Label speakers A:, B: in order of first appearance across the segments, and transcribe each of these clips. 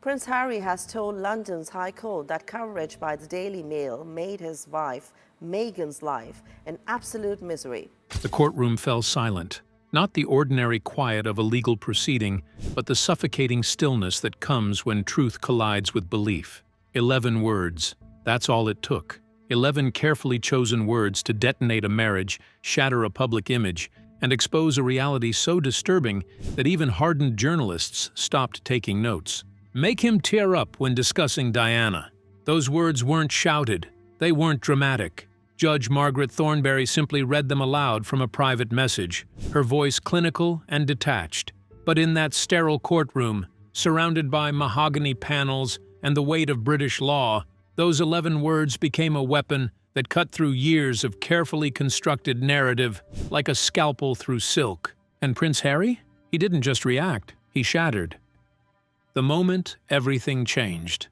A: Prince Harry has told London's High Court that coverage by the Daily Mail made his wife, Meghan's life, an absolute misery.
B: The courtroom fell silent. Not the ordinary quiet of a legal proceeding, but the suffocating stillness that comes when truth collides with belief. 11 words. That's all it took. 11 carefully chosen words to detonate a marriage, shatter a public image, and expose a reality so disturbing that even hardened journalists stopped taking notes. Make him tear up when discussing Diana. Those words weren't shouted. They weren't dramatic. Judge Margaret Thornberry simply read them aloud from a private message, her voice clinical and detached. But in that sterile courtroom, surrounded by mahogany panels and the weight of British law, those 11 words became a weapon that cut through years of carefully constructed narrative like a scalpel through silk. And Prince Harry? He didn't just react, he shattered. The moment everything changed.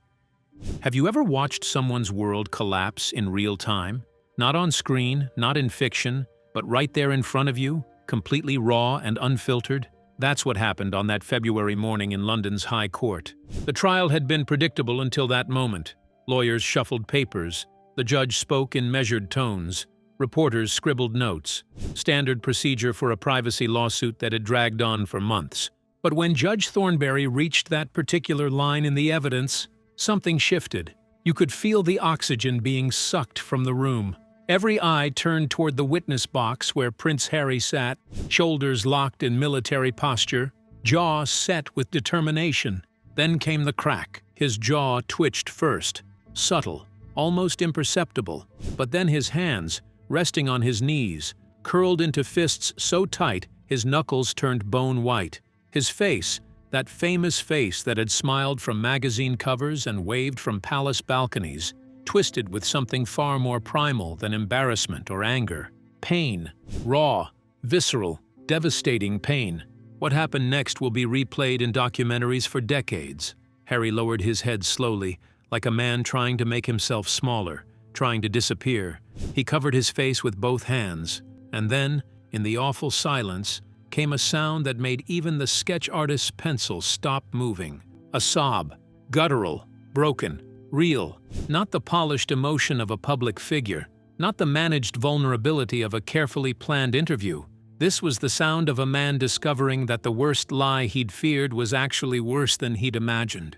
B: Have you ever watched someone's world collapse in real time? Not on screen, not in fiction, but right there in front of you, completely raw and unfiltered? That's what happened on that February morning in London's High Court. The trial had been predictable until that moment. Lawyers shuffled papers. The judge spoke in measured tones. Reporters scribbled notes. Standard procedure for a privacy lawsuit that had dragged on for months. But when Judge Thornberry reached that particular line in the evidence, something shifted. You could feel the oxygen being sucked from the room. Every eye turned toward the witness box where Prince Harry sat, shoulders locked in military posture, jaw set with determination. Then came the crack. His jaw twitched first, subtle, almost imperceptible, but then his hands, resting on his knees, curled into fists so tight his knuckles turned bone white. His face, that famous face that had smiled from magazine covers and waved from palace balconies, twisted with something far more primal than embarrassment or anger. Pain, raw, visceral, devastating pain. What happened next will be replayed in documentaries for decades. Harry lowered his head slowly, like a man trying to make himself smaller, trying to disappear. He covered his face with both hands, and then, in the awful silence, came a sound that made even the sketch artist's pencil stop moving. A sob, guttural, broken, real, not the polished emotion of a public figure, not the managed vulnerability of a carefully planned interview. This was the sound of a man discovering that the worst lie he'd feared was actually worse than he'd imagined.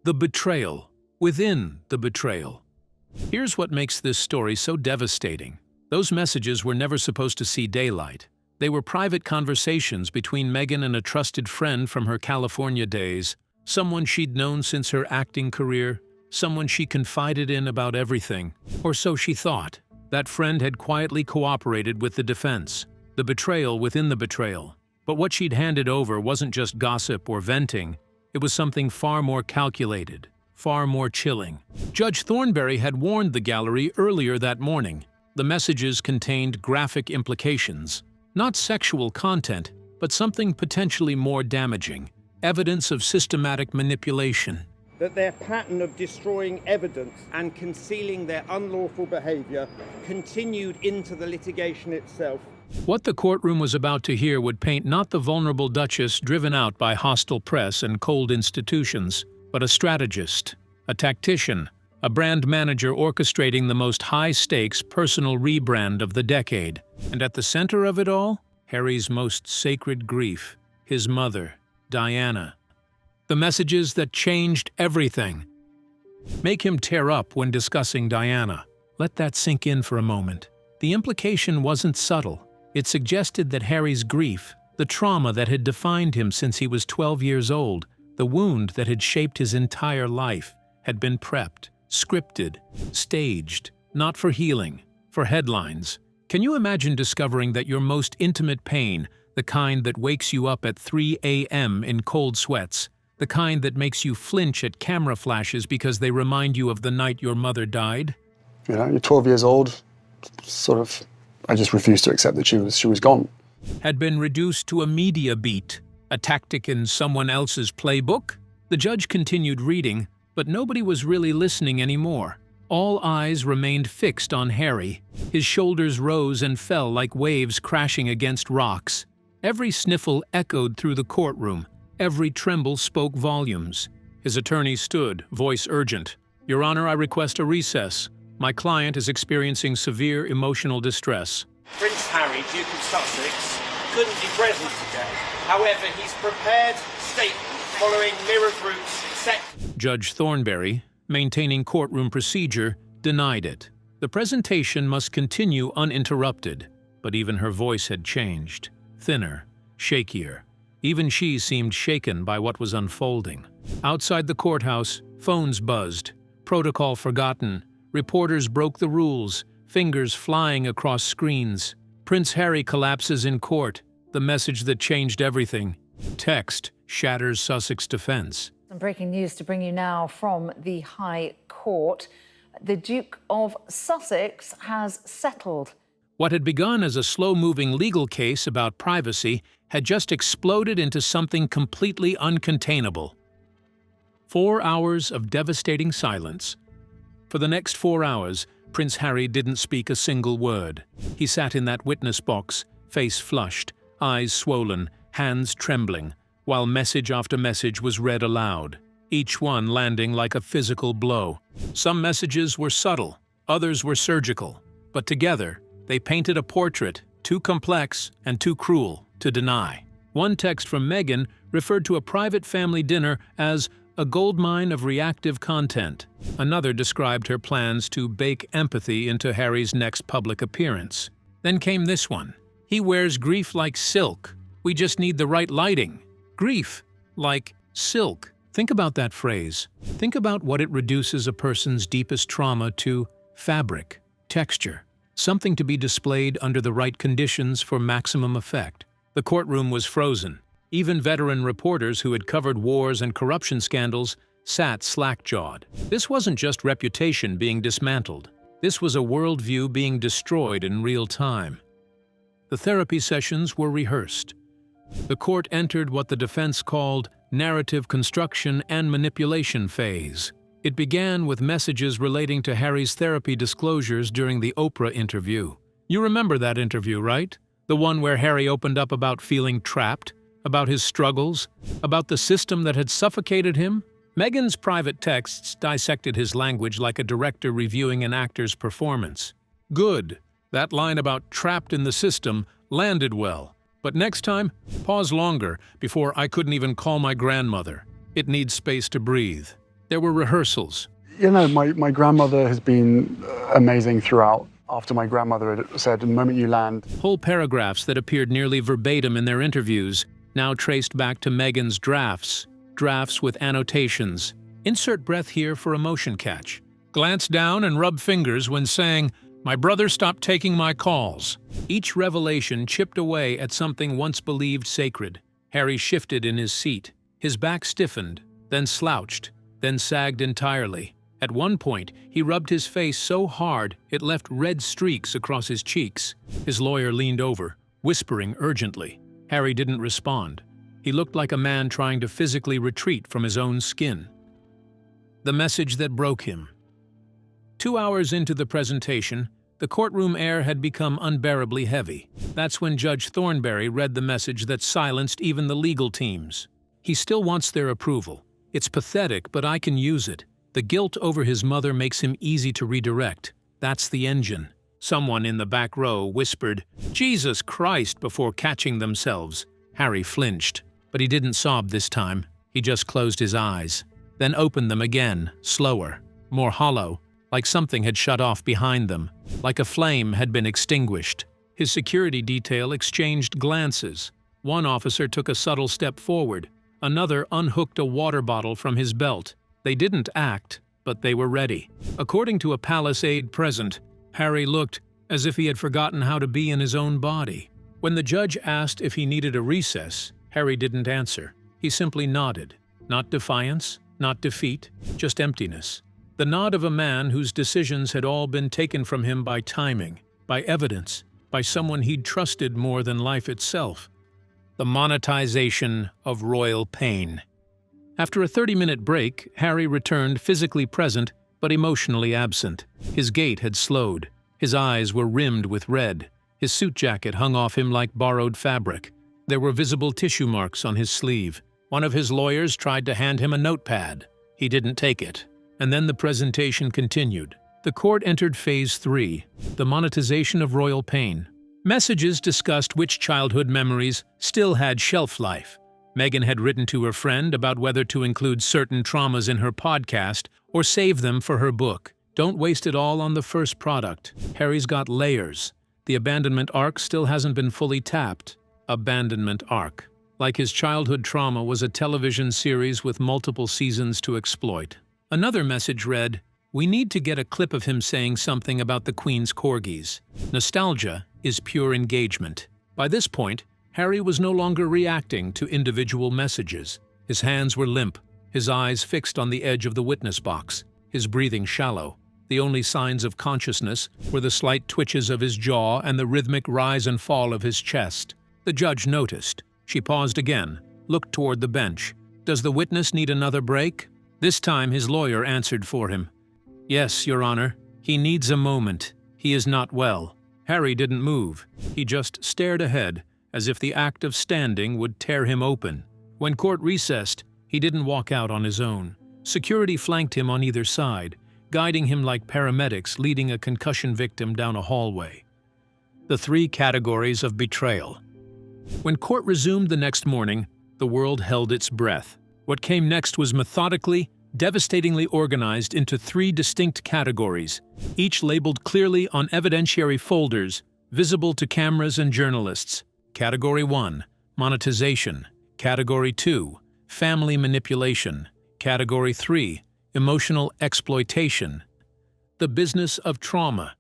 B: The betrayal, within the betrayal. Here's what makes this story so devastating. Those messages were never supposed to see daylight. They were private conversations between Meghan and a trusted friend from her California days, someone she'd known since her acting career, someone she confided in about everything, or so she thought. That friend had quietly cooperated with the defense, the betrayal within the betrayal. But what she'd handed over wasn't just gossip or venting, it was something far more calculated, far more chilling. Judge Thornberry had warned the gallery earlier that morning. The messages contained graphic implications. Not sexual content, but something potentially more damaging. Evidence of systematic manipulation.
C: That their pattern of destroying evidence and concealing their unlawful behaviour continued into the litigation itself.
B: What the courtroom was about to hear would paint not the vulnerable Duchess driven out by hostile press and cold institutions, but a strategist, a tactician, a brand manager orchestrating the most high-stakes personal rebrand of the decade. And at the center of it all, Harry's most sacred grief, his mother, Diana. The messages that changed everything. Make him tear up when discussing Diana. Let that sink in for a moment. The implication wasn't subtle. It suggested that Harry's grief, the trauma that had defined him since he was 12 years old, the wound that had shaped his entire life, had been prepped, scripted, staged, not for healing, for headlines. Can you imagine discovering that your most intimate pain, the kind that wakes you up at 3 a.m. in cold sweats, the kind that makes you flinch at camera flashes because they remind you of the night your mother died?
D: You know, you're 12 years old, I just refused to accept that she was gone.
B: Had been reduced to a media beat, a tactic in someone else's playbook? The judge continued reading, but nobody was really listening anymore. All eyes remained fixed on Harry. His shoulders rose and fell like waves crashing against rocks. Every sniffle echoed through the courtroom. Every tremble spoke volumes. His attorney stood, voice urgent. "Your Honor, I request a recess. My client is experiencing severe emotional distress."
C: Prince Harry, Duke of Sussex, couldn't be present today. However, he's prepared statement following Mirror Group's acceptance.
B: Judge Thornberry, maintaining courtroom procedure, denied it. The presentation must continue uninterrupted, but even her voice had changed. Thinner, shakier. Even she seemed shaken by what was unfolding. Outside the courthouse, phones buzzed. Protocol forgotten. Reporters broke the rules, fingers flying across screens. Prince Harry collapses in court, the message that changed everything. Text shatters Sussex defense.
E: Some breaking news to bring you now from the High Court. The Duke of Sussex has settled.
B: What had begun as a slow-moving legal case about privacy had just exploded into something completely uncontainable. 4 hours of devastating silence. For the next 4 hours, Prince Harry didn't speak a single word. He sat in that witness box, face flushed, eyes swollen, hands trembling, while message after message was read aloud, each one landing like a physical blow. Some messages were subtle, others were surgical, but together they painted a portrait too complex and too cruel to deny. One text from Meghan referred to a private family dinner as a goldmine of reactive content. Another described her plans to bake empathy into Harry's next public appearance. Then came this one. "He wears grief like silk. We just need the right lighting." Grief like silk. Think about that phrase. Think about what it reduces a person's deepest trauma to: fabric, texture, something to be displayed under the right conditions for maximum effect. The courtroom was frozen. Even veteran reporters who had covered wars and corruption scandals sat slack-jawed. This wasn't just reputation being dismantled. This was a worldview being destroyed in real time. The therapy sessions were rehearsed. The court entered what the defense called narrative construction and manipulation phase. It began with messages relating to Harry's therapy disclosures during the Oprah interview. You remember that interview, right? The one where Harry opened up about feeling trapped, about his struggles, about the system that had suffocated him. Meghan's private texts dissected his language like a director reviewing an actor's performance. Good. That line about trapped in the system landed well. But next time, pause longer before "I couldn't even call my grandmother. It needs space to breathe." There were rehearsals.
D: You know, my grandmother has been amazing throughout. After my grandmother had said, "The moment you land..."
B: Whole paragraphs that appeared nearly verbatim in their interviews, now traced back to Meghan's drafts with annotations. Insert breath here for a motion catch. Glance down and rub fingers when saying, "My brother stopped taking my calls." Each revelation chipped away at something once believed sacred. Harry shifted in his seat. His back stiffened, then slouched, then sagged entirely. At one point, he rubbed his face so hard it left red streaks across his cheeks. His lawyer leaned over, whispering urgently. Harry didn't respond. He looked like a man trying to physically retreat from his own skin. The message that broke him. 2 hours into the presentation, the courtroom air had become unbearably heavy. That's when Judge Thornberry read the message that silenced even the legal teams. He still wants their approval. It's pathetic, but I can use it. The guilt over his mother makes him easy to redirect. That's the engine. Someone in the back row whispered, "Jesus Christ," before catching themselves. Harry flinched, but he didn't sob this time. He just closed his eyes, then opened them again, slower, more hollow, like something had shut off behind them, like a flame had been extinguished. His security detail exchanged glances. One officer took a subtle step forward. Another unhooked a water bottle from his belt. They didn't act, but they were ready. According to a palace aide present, Harry looked as if he had forgotten how to be in his own body. When the judge asked if he needed a recess, Harry didn't answer. He simply nodded. Not defiance, not defeat, just emptiness. The nod of a man whose decisions had all been taken from him by timing, by evidence, by someone he'd trusted more than life itself. The monetization of royal pain. After a 30-minute break, Harry returned physically present but emotionally absent. His gait had slowed. His eyes were rimmed with red. His suit jacket hung off him like borrowed fabric. There were visible tissue marks on his sleeve. One of his lawyers tried to hand him a notepad. He didn't take it. And then the presentation continued. The court entered Phase 3, the monetization of royal pain. Messages discussed which childhood memories still had shelf life. Meghan had written to her friend about whether to include certain traumas in her podcast or save them for her book. Don't waste it all on the first product. Harry's got layers. The abandonment arc still hasn't been fully tapped. Abandonment arc. Like his childhood trauma was a television series with multiple seasons to exploit. Another message read, "We need to get a clip of him saying something about the Queen's corgis. Nostalgia is pure engagement." By this point, Harry was no longer reacting to individual messages. His hands were limp, his eyes fixed on the edge of the witness box, his breathing shallow. The only signs of consciousness were the slight twitches of his jaw and the rhythmic rise and fall of his chest. The judge noticed. She paused again, looked toward the bench. "Does the witness need another break?" This time his lawyer answered for him. "Yes, Your Honor. He needs a moment. He is not well." Harry didn't move. He just stared ahead, as if the act of standing would tear him open. When court recessed, he didn't walk out on his own. Security flanked him on either side, guiding him like paramedics leading a concussion victim down a hallway. The 3 categories of betrayal. When court resumed the next morning, the world held its breath. What came next was methodically, devastatingly organized into 3 distinct categories, each labeled clearly on evidentiary folders, visible to cameras and journalists. Category 1, monetization. Category 2, family manipulation. Category 3, emotional exploitation. The business of trauma.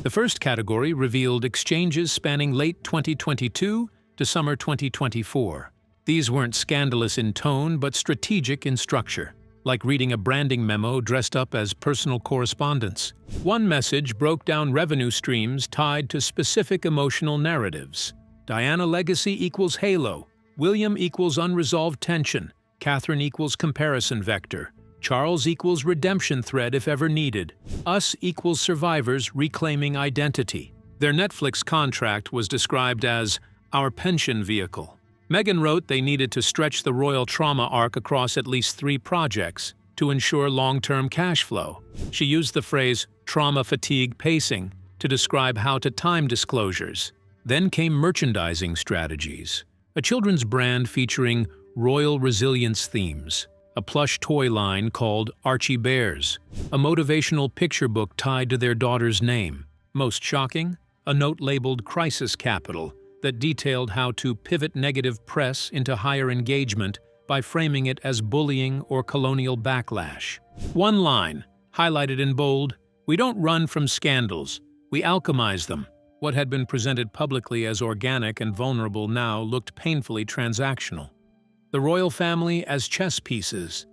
B: The first category revealed exchanges spanning late 2022 to summer 2024. These weren't scandalous in tone, but strategic in structure, like reading a branding memo dressed up as personal correspondence. One message broke down revenue streams tied to specific emotional narratives. Diana legacy equals halo, William equals unresolved tension, Catherine equals comparison vector, Charles equals redemption thread if ever needed, us equals survivors reclaiming identity. Their Netflix contract was described as our pension vehicle. Meghan wrote they needed to stretch the royal trauma arc across at least 3 projects to ensure long-term cash flow. She used the phrase trauma fatigue pacing to describe how to time disclosures. Then came merchandising strategies, a children's brand featuring royal resilience themes, a plush toy line called Archie Bears, a motivational picture book tied to their daughter's name. Most shocking, a note labeled Crisis Capital that detailed how to pivot negative press into higher engagement by framing it as bullying or colonial backlash. One line, highlighted in bold, "We don't run from scandals, we alchemize them." What had been presented publicly as organic and vulnerable now looked painfully transactional. The royal family as chess pieces.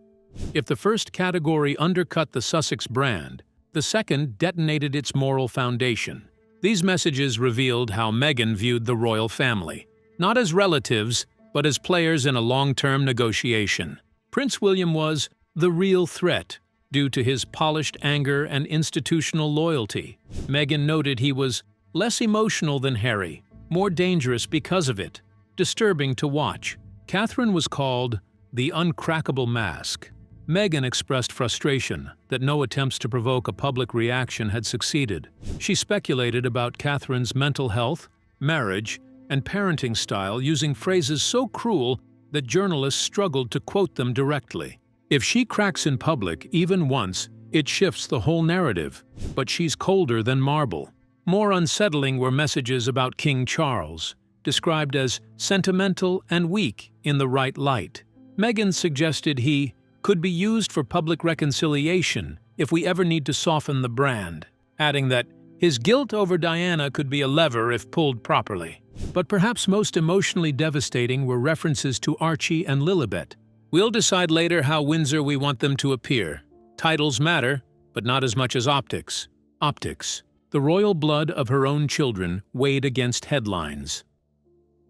B: If the first category undercut the Sussex brand, the second detonated its moral foundation. These messages revealed how Meghan viewed the royal family, not as relatives, but as players in a long-term negotiation. Prince William was the real threat, due to his polished anger and institutional loyalty. Meghan noted he was less emotional than Harry, more dangerous because of it, disturbing to watch. Catherine was called the uncrackable mask. Meghan expressed frustration that no attempts to provoke a public reaction had succeeded. She speculated about Catherine's mental health, marriage, and parenting style using phrases so cruel that journalists struggled to quote them directly. If she cracks in public even once, it shifts the whole narrative, but she's colder than marble. More unsettling were messages about King Charles, described as sentimental and weak in the right light. Meghan suggested he could be used for public reconciliation if we ever need to soften the brand, adding that his guilt over Diana could be a lever if pulled properly. But perhaps most emotionally devastating were references to Archie and Lilibet. "We'll decide later how Windsor we want them to appear. Titles matter, but not as much as optics." Optics. The royal blood of her own children weighed against headlines.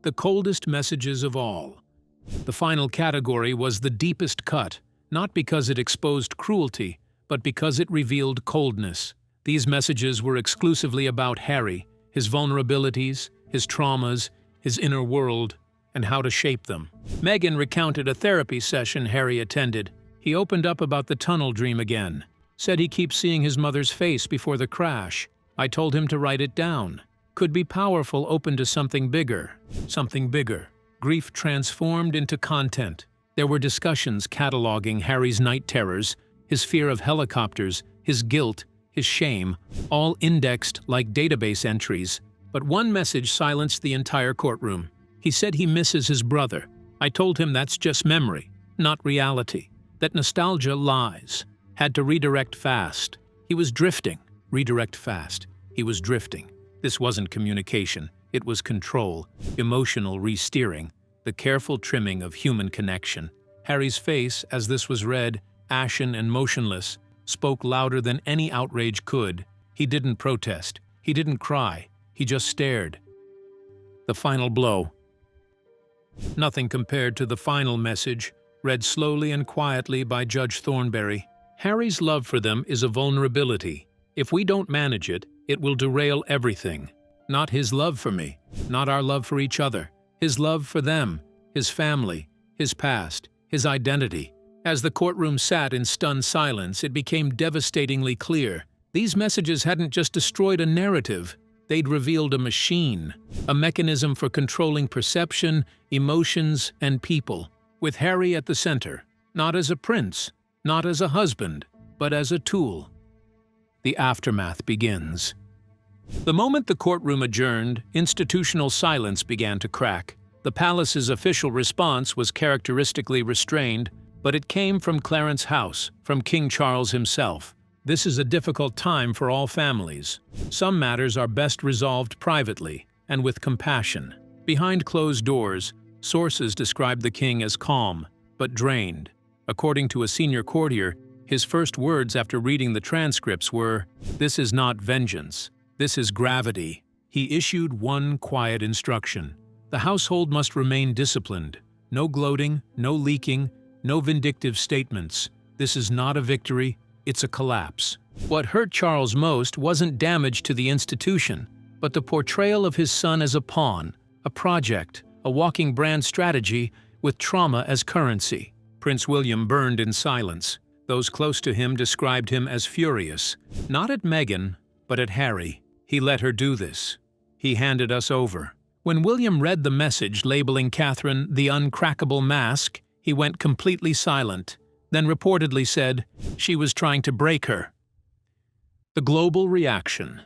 B: The coldest messages of all. The final category was the deepest cut, not because it exposed cruelty, but because it revealed coldness. These messages were exclusively about Harry, his vulnerabilities, his traumas, his inner world, and how to shape them. Meghan recounted a therapy session Harry attended. He opened up about the tunnel dream again. Said he keeps seeing his mother's face before the crash. I told him to write it down. Could be powerful, open to something bigger. Something bigger. Grief transformed into content. There were discussions cataloging Harry's night terrors, his fear of helicopters, his guilt, his shame, all indexed like database entries. But one message silenced the entire courtroom. He said he misses his brother. I told him that's just memory, not reality. That nostalgia lies. Had to redirect fast. He was drifting. Redirect fast. He was drifting. This wasn't communication. It was control, emotional re-steering, the careful trimming of human connection. Harry's face, as this was read, ashen and motionless, spoke louder than any outrage could. He didn't protest. He didn't cry. He just stared. The final blow. Nothing compared to the final message, read slowly and quietly by Judge Thornberry. Harry's love for them is a vulnerability. If we don't manage it, it will derail everything. Not his love for me, not our love for each other. His love for them, his family, his past, his identity. As the courtroom sat in stunned silence, it became devastatingly clear. These messages hadn't just destroyed a narrative. They'd revealed a machine, a mechanism for controlling perception, emotions, and people. With Harry at the center, not as a prince, not as a husband, but as a tool. The aftermath begins. The moment the courtroom adjourned, institutional silence began to crack. The palace's official response was characteristically restrained, but it came from Clarence House, from King Charles himself. This is a difficult time for all families. Some matters are best resolved privately and with compassion. Behind closed doors, sources described the king as calm, but drained. According to a senior courtier, his first words after reading the transcripts were, "This is not vengeance. This is gravity." He issued one quiet instruction. The household must remain disciplined. No gloating, no leaking, no vindictive statements. This is not a victory, it's a collapse. What hurt Charles most wasn't damage to the institution, but the portrayal of his son as a pawn, a project, a walking brand strategy with trauma as currency. Prince William burned in silence. Those close to him described him as furious, not at Meghan, but at Harry. He let her do this. He handed us over. When William read the message labeling Catherine the uncrackable mask, he went completely silent, then reportedly said she was trying to break her. The global reaction.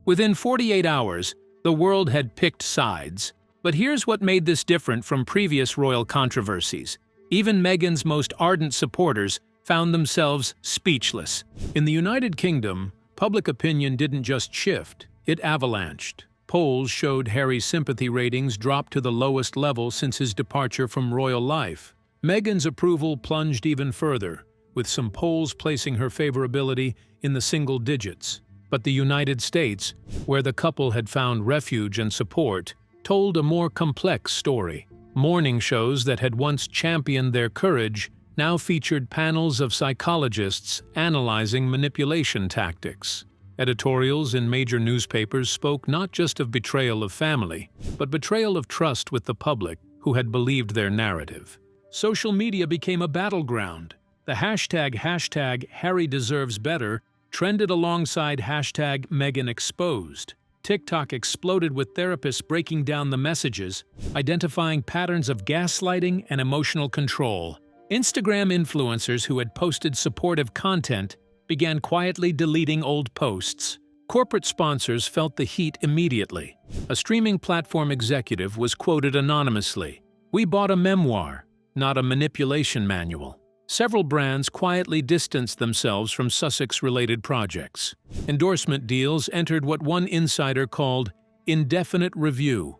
B: Within 48 hours, the world had picked sides. But here's what made this different from previous royal controversies. Even Meghan's most ardent supporters found themselves speechless. In the United Kingdom, public opinion didn't just shift, it avalanched. Polls showed Harry's sympathy ratings dropped to the lowest level since his departure from royal life. Meghan's approval plunged even further, with some polls placing her favorability in the single digits. But the United States, where the couple had found refuge and support, told a more complex story. Morning shows that had once championed their courage now featured panels of psychologists analyzing manipulation tactics. Editorials in major newspapers spoke not just of betrayal of family, but betrayal of trust with the public who had believed their narrative. Social media became a battleground. The hashtag #HarryDeservesBetter trended alongside hashtag #MeghanExposed. TikTok exploded with therapists breaking down the messages, identifying patterns of gaslighting and emotional control. Instagram influencers who had posted supportive content began quietly deleting old posts. Corporate sponsors felt the heat immediately. A streaming platform executive was quoted anonymously. "We bought a memoir, not a manipulation manual." Several brands quietly distanced themselves from Sussex-related projects. Endorsement deals entered what one insider called indefinite review.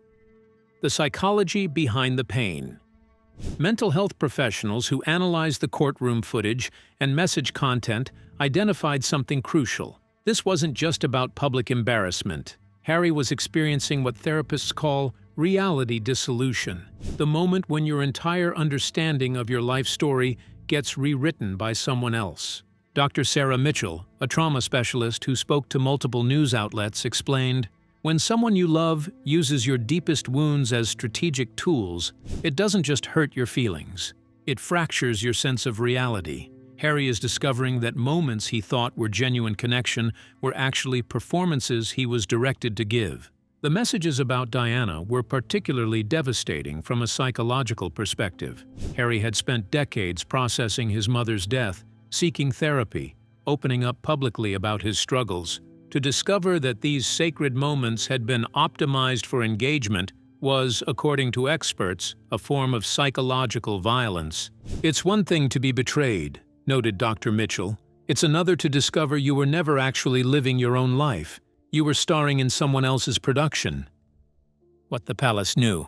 B: The psychology behind the pain. Mental health professionals who analyzed the courtroom footage and message content identified something crucial. This wasn't just about public embarrassment. Harry was experiencing what therapists call reality dissolution, the moment when your entire understanding of your life story gets rewritten by someone else. Dr. Sarah Mitchell, a trauma specialist who spoke to multiple news outlets, explained, "When someone you love uses your deepest wounds as strategic tools, it doesn't just hurt your feelings. It fractures your sense of reality. Harry is discovering that moments he thought were genuine connection were actually performances he was directed to give. The messages about Diana were particularly devastating from a psychological perspective. Harry had spent decades processing his mother's death, seeking therapy, opening up publicly about his struggles. To discover that these sacred moments had been optimized for engagement was, according to experts, a form of psychological violence. "It's one thing to be betrayed," noted Dr. Mitchell. "It's another to discover you were never actually living your own life. You were starring in someone else's production." What the palace knew.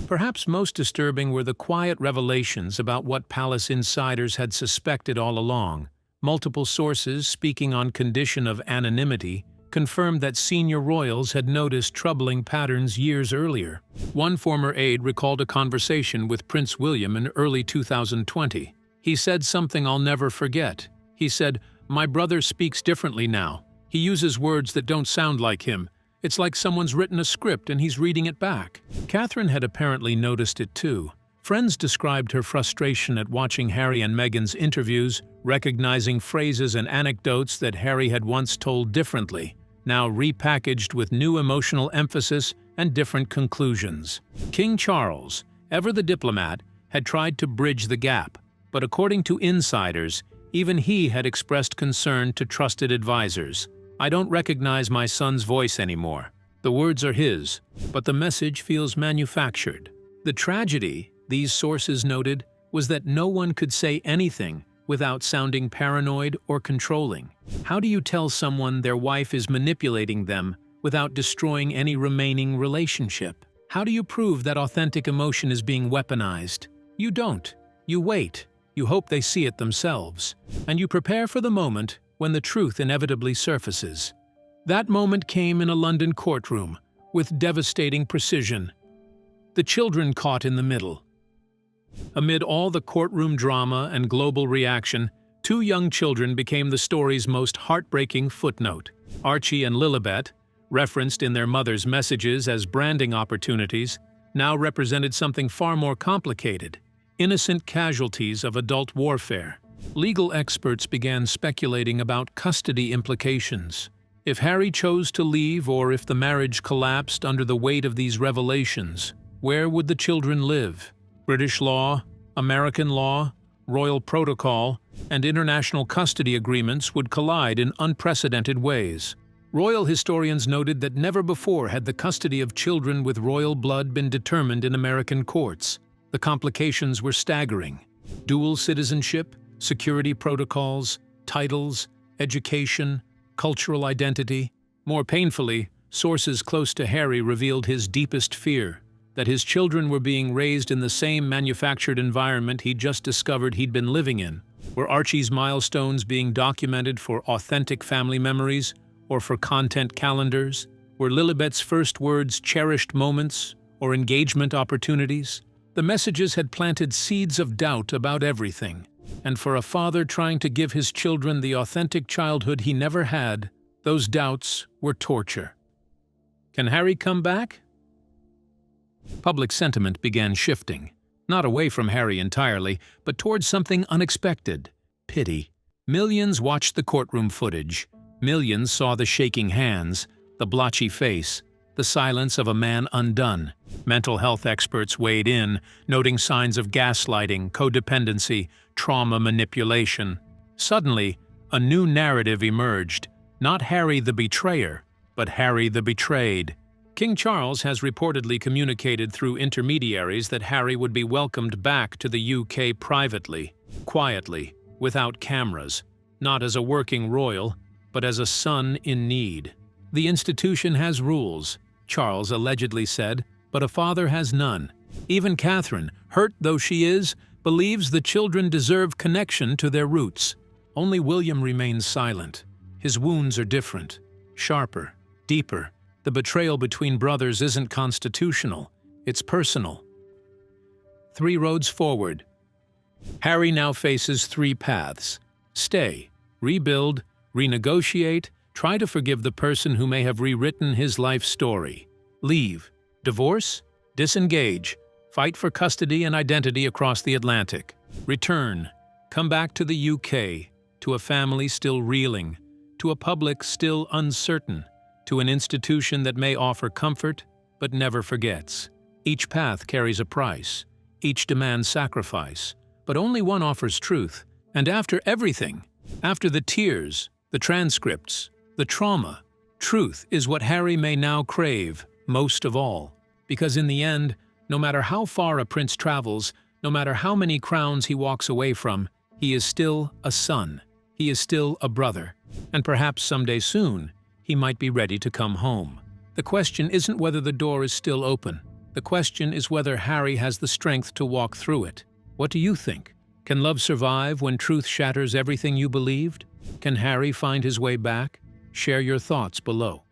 B: Perhaps most disturbing were the quiet revelations about what palace insiders had suspected all along. Multiple sources, speaking on condition of anonymity, confirmed that senior royals had noticed troubling patterns years earlier. One former aide recalled a conversation with Prince William in early 2020. He said something I'll never forget. He said, "My brother speaks differently now. He uses words that don't sound like him. It's like someone's written a script and he's reading it back." Catherine had apparently noticed it too. Friends described her frustration at watching Harry and Meghan's interviews, recognizing phrases and anecdotes that Harry had once told differently, now repackaged with new emotional emphasis and different conclusions. King Charles, ever the diplomat, had tried to bridge the gap, but according to insiders, even he had expressed concern to trusted advisors. "I don't recognize my son's voice anymore." The words are his, but the message feels manufactured. The tragedy, these sources noted, was that no one could say anything without sounding paranoid or controlling. How do you tell someone their wife is manipulating them without destroying any remaining relationship? How do you prove that authentic emotion is being weaponized? You don't. You wait. You hope they see it themselves. And you prepare for the moment when the truth inevitably surfaces. That moment came in a London courtroom, with devastating precision. The children caught in the middle. Amid all the courtroom drama and global reaction, two young children became the story's most heartbreaking footnote. Archie and Lilibet, referenced in their mother's messages as branding opportunities, now represented something far more complicated: innocent casualties of adult warfare. Legal experts began speculating about custody implications. If Harry chose to leave or if the marriage collapsed under the weight of these revelations, where would the children live? British law, American law, royal protocol, and international custody agreements would collide in unprecedented ways. Royal historians noted that never before had the custody of children with royal blood been determined in American courts. The complications were staggering. Dual citizenship, security protocols, titles, education, cultural identity. More painfully, sources close to Harry revealed his deepest fear: that his children were being raised in the same manufactured environment he'd just discovered he'd been living in. Were Archie's milestones being documented for authentic family memories or for content calendars? Were Lilibet's first words cherished moments or engagement opportunities? The messages had planted seeds of doubt about everything. And for a father trying to give his children the authentic childhood he never had, those doubts were torture. Can Harry come back? Public sentiment began shifting, not away from Harry entirely, but towards something unexpected: pity. Millions watched the courtroom footage. Millions saw the shaking hands, the blotchy face, the silence of a man undone. Mental health experts weighed in, noting signs of gaslighting, codependency, trauma manipulation. Suddenly, a new narrative emerged: not Harry the betrayer, but Harry the betrayed. King Charles has reportedly communicated through intermediaries that Harry would be welcomed back to the UK privately, quietly, without cameras, not as a working royal, but as a son in need. The institution has rules, Charles allegedly said, but a father has none. Even Catherine, hurt though she is, believes the children deserve connection to their roots. Only William remains silent. His wounds are different, sharper, deeper. The betrayal between brothers isn't constitutional, it's personal. 3 roads forward. Harry now faces 3 paths: stay, rebuild, renegotiate, try to forgive the person who may have rewritten his life story. Leave, divorce, disengage, Fight for custody and identity across the Atlantic. Return. Come back to the UK, to a family still reeling, to a public still uncertain, to an institution that may offer comfort but never forgets. Each path carries a price. Each demands sacrifice. But only one offers truth. And after everything, after the tears, the transcripts, the trauma, truth is what Harry may now crave most of all. Because in the end, no matter how far a prince travels, no matter how many crowns he walks away from, he is still a son. He is still a brother. And perhaps someday soon, he might be ready to come home. The question isn't whether the door is still open. The question is whether Harry has the strength to walk through it. What do you think? Can love survive when truth shatters everything you believed? Can Harry find his way back? Share your thoughts below.